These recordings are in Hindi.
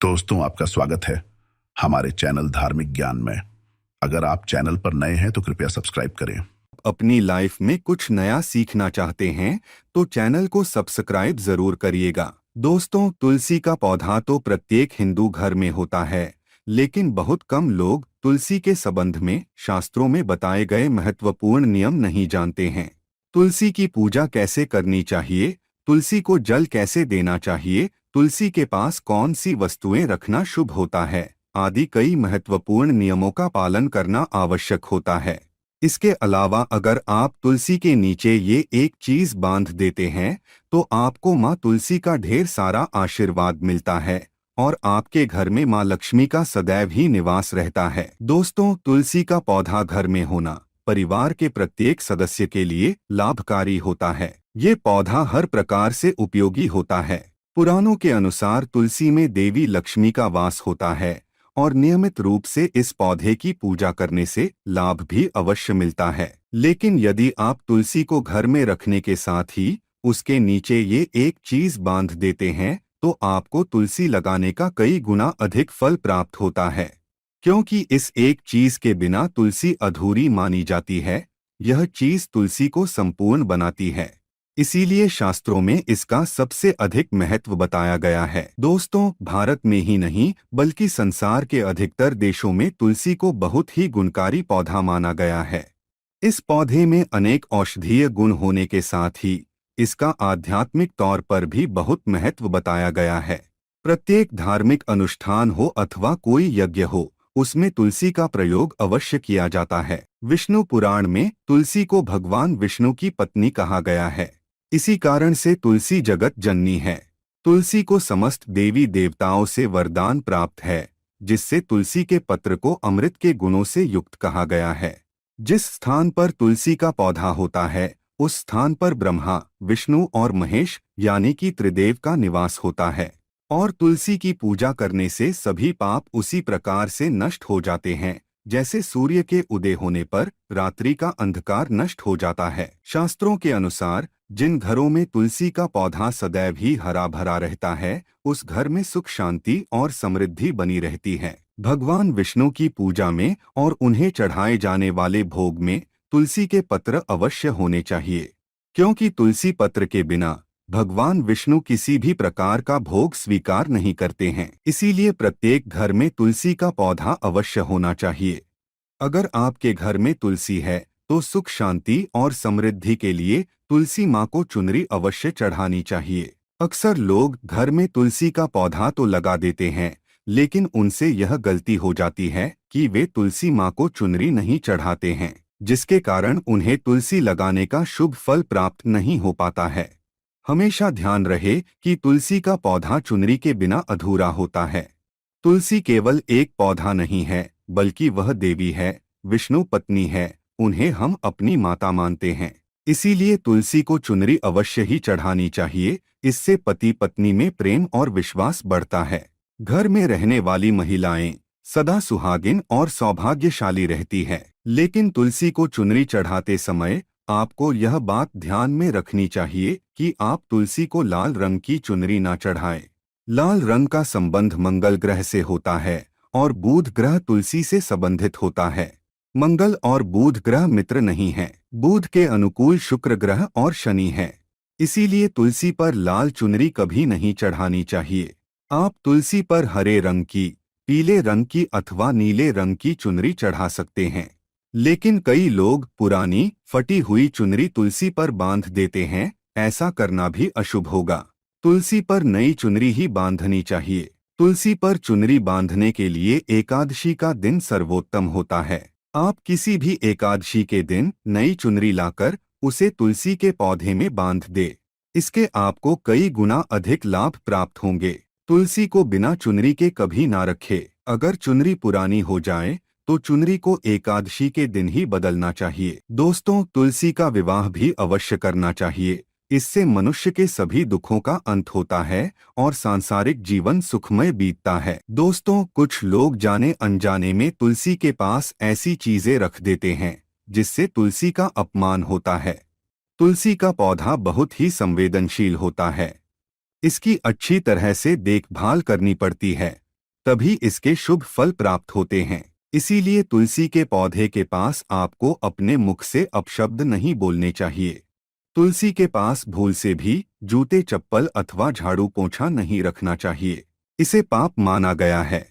दोस्तों, आपका स्वागत है हमारे चैनल धार्मिक ज्ञान में। अगर आप चैनल पर नए हैं तो कृपया सब्सक्राइब करें। अपनी लाइफ में कुछ नया सीखना चाहते हैं तो चैनल को सब्सक्राइब जरूर करिएगा। दोस्तों, तुलसी का पौधा तो प्रत्येक हिंदू घर में होता है, लेकिन बहुत कम लोग तुलसी के संबंध में शास्त्रों में बताए गए महत्वपूर्ण नियम नहीं जानते हैं। तुलसी की पूजा कैसे करनी चाहिए, तुलसी को जल कैसे देना चाहिए, तुलसी के पास कौन सी वस्तुएं रखना शुभ होता है आदि कई महत्वपूर्ण नियमों का पालन करना आवश्यक होता है। इसके अलावा अगर आप तुलसी के नीचे ये एक चीज बांध देते हैं तो आपको माँ तुलसी का ढेर सारा आशीर्वाद मिलता है और आपके घर में माँ लक्ष्मी का सदैव ही निवास रहता है। दोस्तों, तुलसी का पौधा घर में होना परिवार के प्रत्येक सदस्य के लिए लाभकारी होता है। ये पौधा हर प्रकार से उपयोगी होता है। पुराणों के अनुसार तुलसी में देवी लक्ष्मी का वास होता है और नियमित रूप से इस पौधे की पूजा करने से लाभ भी अवश्य मिलता है। लेकिन यदि आप तुलसी को घर में रखने के साथ ही उसके नीचे ये एक चीज बांध देते हैं तो आपको तुलसी लगाने का कई गुना अधिक फल प्राप्त होता है, क्योंकि इस एक चीज के बिना तुलसी अधूरी मानी जाती है। यह चीज तुलसी को संपूर्ण बनाती है, इसीलिए शास्त्रों में इसका सबसे अधिक महत्व बताया गया है। दोस्तों, भारत में ही नहीं बल्कि संसार के अधिकतर देशों में तुलसी को बहुत ही गुणकारी पौधा माना गया है। इस पौधे में अनेक औषधीय गुण होने के साथ ही इसका आध्यात्मिक तौर पर भी बहुत महत्व बताया गया है। प्रत्येक धार्मिक अनुष्ठान हो अथवा कोई यज्ञ हो, उसमें तुलसी का प्रयोग अवश्य किया जाता है। विष्णु पुराण में तुलसी को भगवान विष्णु की पत्नी कहा गया है। इसी कारण से तुलसी जगत जननी है। तुलसी को समस्त देवी देवताओं से वरदान प्राप्त है, जिससे तुलसी के पत्र को अमृत के गुणों से युक्त कहा गया है। जिस स्थान पर तुलसी का पौधा होता है उस स्थान पर ब्रह्मा, विष्णु और महेश यानी कि त्रिदेव का निवास होता है। और तुलसी की पूजा करने से सभी पाप उसी प्रकार से नष्ट हो जाते हैं जैसे सूर्य के उदय होने पर रात्रि का अंधकार नष्ट हो जाता है। शास्त्रों के अनुसार जिन घरों में तुलसी का पौधा सदैव ही हरा भरा रहता है उस घर में सुख शांति और समृद्धि बनी रहती है। भगवान विष्णु की पूजा में और उन्हें चढ़ाए जाने वाले भोग में तुलसी के पत्र अवश्य होने चाहिए, क्योंकि तुलसी पत्र के बिना भगवान विष्णु किसी भी प्रकार का भोग स्वीकार नहीं करते हैं। इसीलिए प्रत्येक घर में तुलसी का पौधा अवश्य होना चाहिए। अगर आपके घर में तुलसी है तो सुख शांति और समृद्धि के लिए तुलसी माँ को चुनरी अवश्य चढ़ानी चाहिए। अक्सर लोग घर में तुलसी का पौधा तो लगा देते हैं, लेकिन उनसे यह गलती हो जाती है कि वे तुलसी माँ को चुनरी नहीं चढ़ाते हैं, जिसके कारण उन्हें तुलसी लगाने का शुभ फल प्राप्त नहीं हो पाता है। हमेशा ध्यान रहे कि तुलसी का पौधा चुनरी के बिना अधूरा होता है। तुलसी केवल एक पौधा नहीं है, बल्कि वह देवी है, विष्णु पत्नी है, उन्हें हम अपनी माता मानते हैं। इसीलिए तुलसी को चुनरी अवश्य ही चढ़ानी चाहिए। इससे पति पत्नी में प्रेम और विश्वास बढ़ता है। घर में रहने वाली महिलाएं सदा सुहागिन और सौभाग्यशाली रहती है। लेकिन तुलसी को चुनरी चढ़ाते समय आपको यह बात ध्यान में रखनी चाहिए कि आप तुलसी को लाल रंग की चुनरी ना चढ़ाएं। लाल रंग का संबंध मंगल ग्रह से होता है और बुध ग्रह तुलसी से संबंधित होता है। मंगल और बुध ग्रह मित्र नहीं हैं। बुध के अनुकूल शुक्र ग्रह और शनि है। इसीलिए तुलसी पर लाल चुनरी कभी नहीं चढ़ानी चाहिए। आप तुलसी पर हरे रंग की, पीले रंग की अथवा नीले रंग की चुनरी चढ़ा सकते हैं। लेकिन कई लोग पुरानी फटी हुई चुनरी तुलसी पर बांध देते हैं। ऐसा करना भी अशुभ होगा। तुलसी पर नई चुनरी ही बांधनी चाहिए। तुलसी पर चुनरी बांधने के लिए एकादशी का दिन सर्वोत्तम होता है। आप किसी भी एकादशी के दिन नई चुनरी लाकर उसे तुलसी के पौधे में बांध दे। इसके आपको कई गुना अधिक लाभ प्राप्त होंगे। तुलसी को बिना चुनरी के कभी ना रखे। अगर चुनरी पुरानी हो जाए तो चुनरी को एकादशी के दिन ही बदलना चाहिए। दोस्तों, तुलसी का विवाह भी अवश्य करना चाहिए। इससे मनुष्य के सभी दुखों का अंत होता है और सांसारिक जीवन सुखमय बीतता है। दोस्तों, कुछ लोग जाने अनजाने में तुलसी के पास ऐसी चीजें रख देते हैं जिससे तुलसी का अपमान होता है। तुलसी का पौधा बहुत ही संवेदनशील होता है। इसकी अच्छी तरह से देखभाल करनी पड़ती है। तभी इसके शुभ फल प्राप्त होते हैं। इसीलिए तुलसी के पौधे के पास आपको अपने मुख से अपशब्द नहीं बोलने चाहिए। तुलसी के पास भूल से भी जूते चप्पल अथवा झाड़ू पोंछा नहीं रखना चाहिए। इसे पाप माना गया है।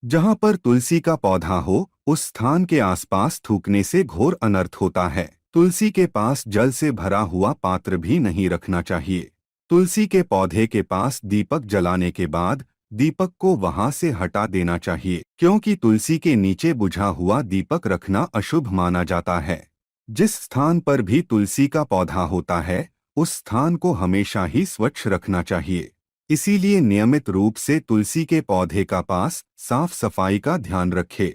जहाँ पर तुलसी का पौधा हो उस स्थान के आसपास थूकने से घोर अनर्थ होता है। तुलसी के पास जल से भरा हुआ पात्र भी नहीं रखना चाहिए। तुलसी के पौधे के पास दीपक जलाने के बाद दीपक को वहां से हटा देना चाहिए, क्योंकि तुलसी के नीचे बुझा हुआ दीपक रखना अशुभ माना जाता है। जिस स्थान पर भी तुलसी का पौधा होता है उस स्थान को हमेशा ही स्वच्छ रखना चाहिए। इसीलिए नियमित रूप से तुलसी के पौधे का पास साफ सफाई का ध्यान रखें।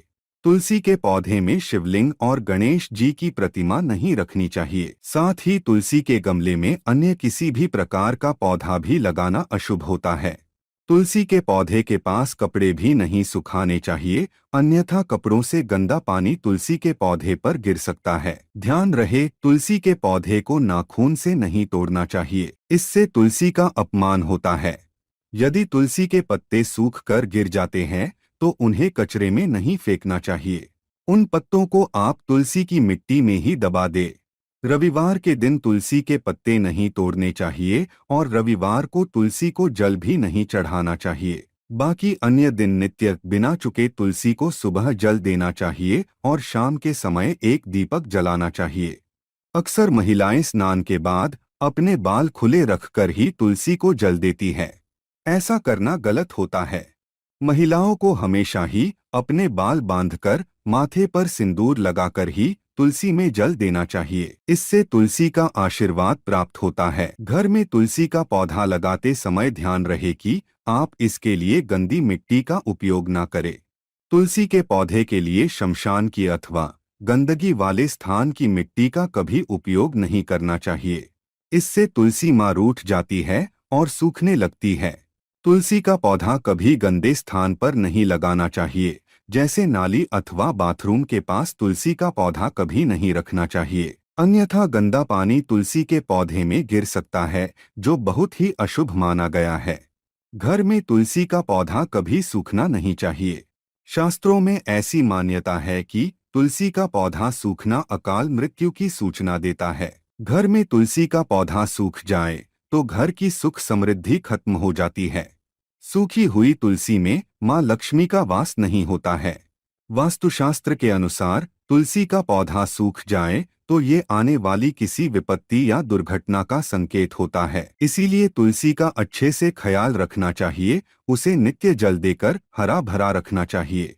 तुलसी के पौधे में शिवलिंग और गणेश जी की प्रतिमा नहीं रखनी चाहिए। साथ ही तुलसी के गमले में अन्य किसी भी प्रकार का पौधा भी लगाना अशुभ होता है। तुलसी के पौधे के पास कपड़े भी नहीं सुखाने चाहिए, अन्यथा कपड़ों से गंदा पानी तुलसी के पौधे पर गिर सकता है। ध्यान रहे, तुलसी के पौधे को नाखून से नहीं तोड़ना चाहिए, इससे तुलसी का अपमान होता है। यदि तुलसी के पत्ते सूख कर गिर जाते हैं तो उन्हें कचरे में नहीं फेंकना चाहिए। उन पत्तों को आप तुलसी की मिट्टी में ही दबा दे। रविवार के दिन तुलसी के पत्ते नहीं तोड़ने चाहिए और रविवार को तुलसी को जल भी नहीं चढ़ाना चाहिए। बाकी अन्य दिन नित्य बिना चुके तुलसी को सुबह जल देना चाहिए और शाम के समय एक दीपक जलाना चाहिए। अक्सर महिलाएं स्नान के बाद अपने बाल खुले रखकर ही तुलसी को जल देती है। ऐसा करना गलत होता है। महिलाओं को हमेशा ही अपने बाल बांधकर माथे पर सिंदूर लगाकर ही तुलसी में जल देना चाहिए। इससे तुलसी का आशीर्वाद प्राप्त होता है। घर में तुलसी का पौधा लगाते समय ध्यान रहे कि आप इसके लिए गंदी मिट्टी का उपयोग न करें। तुलसी के पौधे के लिए शमशान की अथवा गंदगी वाले स्थान की मिट्टी का कभी उपयोग नहीं करना चाहिए। इससे तुलसी माँ रूठ जाती है और सूखने लगती है। तुलसी का पौधा कभी गंदे स्थान पर नहीं लगाना चाहिए, जैसे नाली अथवा बाथरूम के पास तुलसी का पौधा कभी नहीं रखना चाहिए, अन्यथा गंदा पानी तुलसी के पौधे में गिर सकता है, जो बहुत ही अशुभ माना गया है। घर में तुलसी का पौधा कभी सूखना नहीं चाहिए। शास्त्रों में ऐसी मान्यता है कि तुलसी का पौधा सूखना अकाल मृत्यु की सूचना देता है। घर में तुलसी का पौधा सूख जाए तो घर की सुख समृद्धि खत्म हो जाती है। सूखी हुई तुलसी में माँ लक्ष्मी का वास नहीं होता है। वास्तुशास्त्र के अनुसार तुलसी का पौधा सूख जाए तो ये आने वाली किसी विपत्ति या दुर्घटना का संकेत होता है। इसीलिए तुलसी का अच्छे से ख्याल रखना चाहिए, उसे नित्य जल देकर हरा भरा रखना चाहिए।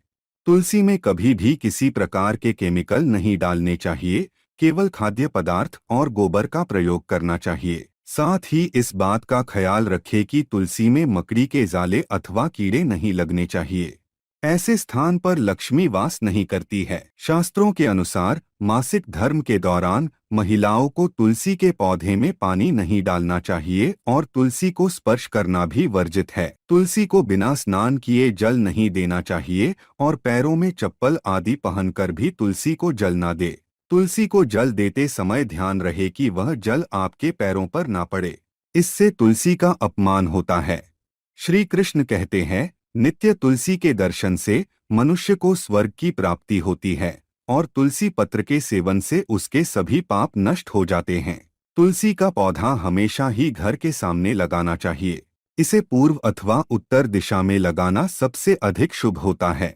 तुलसी में कभी भी किसी प्रकार के केमिकल नहीं डालने चाहिए, केवल खाद्य पदार्थ और गोबर का प्रयोग करना चाहिए। साथ ही इस बात का ख्याल रखें कि तुलसी में मकड़ी के जाले अथवा कीड़े नहीं लगने चाहिए। ऐसे स्थान पर लक्ष्मी वास नहीं करती है। शास्त्रों के अनुसार मासिक धर्म के दौरान महिलाओं को तुलसी के पौधे में पानी नहीं डालना चाहिए और तुलसी को स्पर्श करना भी वर्जित है। तुलसी को बिना स्नान किए जल नहीं देना चाहिए और पैरों में चप्पल आदि पहनकर भी तुलसी को जल न दे। तुलसी को जल देते समय ध्यान रहे कि वह जल आपके पैरों पर ना पड़े, इससे तुलसी का अपमान होता है। श्री कृष्ण कहते हैं, नित्य तुलसी के दर्शन से मनुष्य को स्वर्ग की प्राप्ति होती है और तुलसी पत्र के सेवन से उसके सभी पाप नष्ट हो जाते हैं। तुलसी का पौधा हमेशा ही घर के सामने लगाना चाहिए। इसे पूर्व अथवा उत्तर दिशा में लगाना सबसे अधिक शुभ होता है।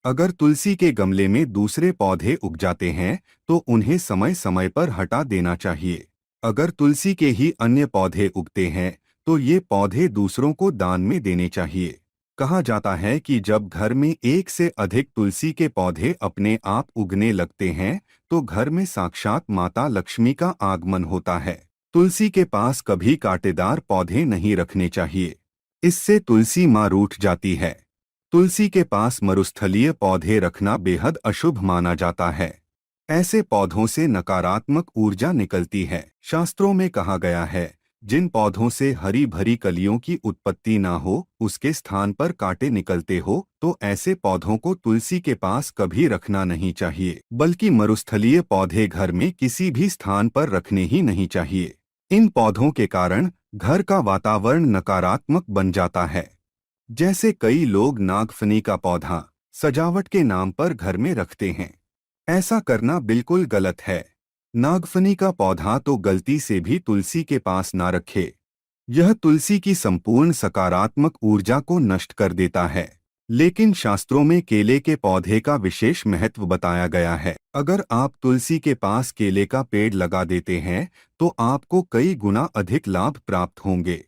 अगर तुलसी के गमले में दूसरे पौधे उग जाते हैं तो उन्हें समय समय पर हटा देना चाहिए। अगर तुलसी के ही अन्य पौधे उगते हैं तो ये पौधे दूसरों को दान में देने चाहिए। कहा जाता है कि जब घर में एक से अधिक तुलसी के पौधे अपने आप उगने लगते हैं तो घर में साक्षात माता लक्ष्मी का आगमन होता है। तुलसी के पास कभी कांटेदार पौधे नहीं रखने चाहिए, इससे तुलसी माँ रूठ जाती है। तुलसी के पास मरुस्थलीय पौधे रखना बेहद अशुभ माना जाता है। ऐसे पौधों से नकारात्मक ऊर्जा निकलती है। शास्त्रों में कहा गया है, जिन पौधों से हरी भरी कलियों की उत्पत्ति ना हो, उसके स्थान पर कांटे निकलते हो, तो ऐसे पौधों को तुलसी के पास कभी रखना नहीं चाहिए, बल्कि मरुस्थलीय पौधे घर में किसी भी स्थान पर रखने ही नहीं चाहिए। इन पौधों के कारण घर का वातावरण नकारात्मक बन जाता है। जैसे कई लोग नागफनी का पौधा सजावट के नाम पर घर में रखते हैं। ऐसा करना बिल्कुल गलत है। नागफनी का पौधा तो गलती से भी तुलसी के पास ना रखे। यह तुलसी की संपूर्ण सकारात्मक ऊर्जा को नष्ट कर देता है। लेकिन शास्त्रों में केले के पौधे का विशेष महत्व बताया गया है। अगर आप तुलसी के पास केले का पेड़ लगा देते हैं तो आपको कई गुना अधिक लाभ प्राप्त होंगे।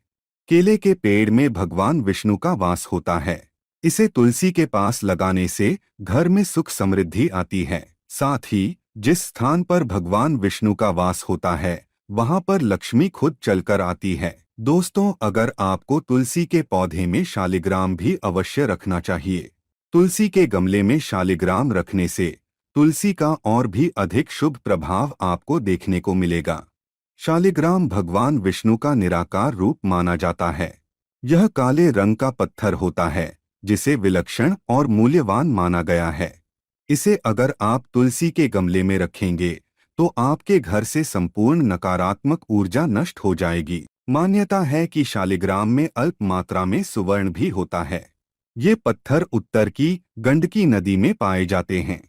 केले के पेड़ में भगवान विष्णु का वास होता है। इसे तुलसी के पास लगाने से घर में सुख समृद्धि आती है। साथ ही जिस स्थान पर भगवान विष्णु का वास होता है वहां पर लक्ष्मी खुद चलकर आती है। दोस्तों, अगर आपको तुलसी के पौधे में शालिग्राम भी अवश्य रखना चाहिए। तुलसी के गमले में शालिग्राम रखने से तुलसी का और भी अधिक शुभ प्रभाव आपको देखने को मिलेगा। शालिग्राम भगवान विष्णु का निराकार रूप माना जाता है। यह काले रंग का पत्थर होता है जिसे विलक्षण और मूल्यवान माना गया है। इसे अगर आप तुलसी के गमले में रखेंगे तो आपके घर से संपूर्ण नकारात्मक ऊर्जा नष्ट हो जाएगी। मान्यता है कि शालिग्राम में अल्प मात्रा में सुवर्ण भी होता है। ये पत्थर उत्तर की गंडकी नदी में पाए जाते हैं।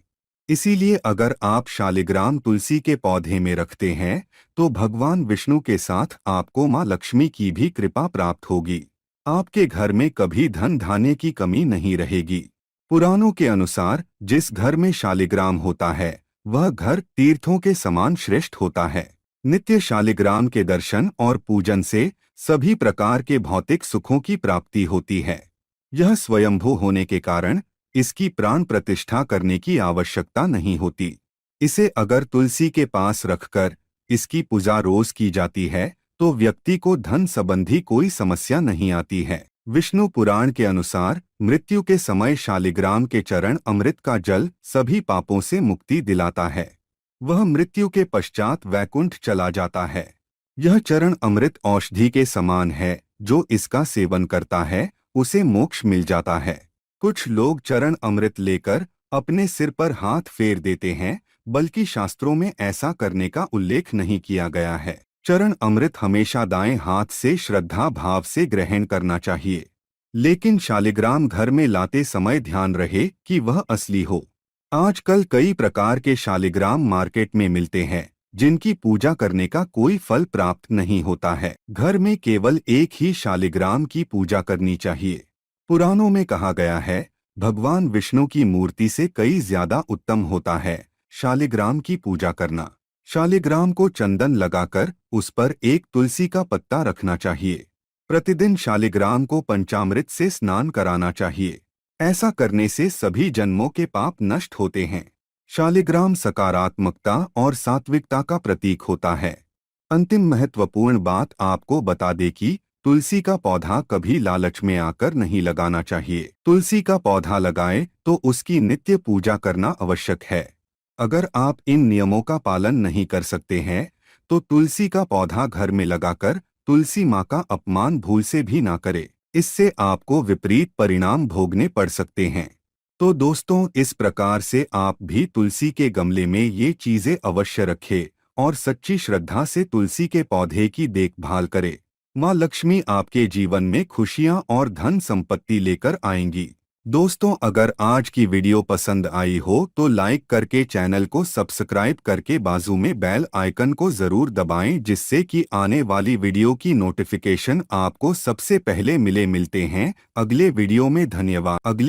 इसीलिए अगर आप शालिग्राम तुलसी के पौधे में रखते हैं तो भगवान विष्णु के साथ आपको मां लक्ष्मी की भी कृपा प्राप्त होगी। आपके घर में कभी धन धान्य की कमी नहीं रहेगी। पुराणों के अनुसार जिस घर में शालिग्राम होता है वह घर तीर्थों के समान श्रेष्ठ होता है। नित्य शालिग्राम के दर्शन और पूजन से सभी प्रकार के भौतिक सुखों की प्राप्ति होती है। यह स्वयंभू होने के कारण इसकी प्राण प्रतिष्ठा करने की आवश्यकता नहीं होती। इसे अगर तुलसी के पास रखकर इसकी पूजा रोज की जाती है तो व्यक्ति को धन संबंधी कोई समस्या नहीं आती है। विष्णु पुराण के अनुसार मृत्यु के समय शालिग्राम के चरण अमृत का जल सभी पापों से मुक्ति दिलाता है। वह मृत्यु के पश्चात वैकुंठ चला जाता है। यह चरण अमृत औषधि के समान है। जो इसका सेवन करता है उसे मोक्ष मिल जाता है। कुछ लोग चरण अमृत लेकर अपने सिर पर हाथ फेर देते हैं, बल्कि शास्त्रों में ऐसा करने का उल्लेख नहीं किया गया है। चरण अमृत हमेशा दाएं हाथ से श्रद्धा भाव से ग्रहण करना चाहिए। लेकिन शालिग्राम घर में लाते समय ध्यान रहे कि वह असली हो। आजकल कई प्रकार के शालिग्राम मार्केट में मिलते हैं जिनकी पूजा करने का कोई फल प्राप्त नहीं होता है। घर में केवल एक ही शालिग्राम की पूजा करनी चाहिए। पुराणों में कहा गया है भगवान विष्णु की मूर्ति से कई ज्यादा उत्तम होता है शालिग्राम की पूजा करना। शालिग्राम को चंदन लगाकर उस पर एक तुलसी का पत्ता रखना चाहिए। प्रतिदिन शालिग्राम को पंचामृत से स्नान कराना चाहिए। ऐसा करने से सभी जन्मों के पाप नष्ट होते हैं। शालिग्राम सकारात्मकता और सात्विकता का प्रतीक होता है। अंतिम महत्वपूर्ण बात आपको बता दे कि तुलसी का पौधा कभी लालच में आकर नहीं लगाना चाहिए। तुलसी का पौधा लगाए तो उसकी नित्य पूजा करना आवश्यक है। अगर आप इन नियमों का पालन नहीं कर सकते हैं तो तुलसी का पौधा घर में लगाकर तुलसी माँ का अपमान भूल से भी ना करें। इससे आपको विपरीत परिणाम भोगने पड़ सकते हैं। तो दोस्तों, इस प्रकार से आप भी तुलसी के गमले में ये चीजें अवश्य रखें और सच्ची श्रद्धा से तुलसी के पौधे की देखभाल करें। माँ लक्ष्मी आपके जीवन में खुशियाँ और धन संपत्ति लेकर आएंगी। दोस्तों, अगर आज की वीडियो पसंद आई हो तो लाइक करके चैनल को सब्सक्राइब करके बाजू में बेल आइकन को जरूर दबाएं, जिससे कि आने वाली वीडियो की नोटिफिकेशन आपको सबसे पहले मिलते हैं अगले वीडियो में। धन्यवाद। अगले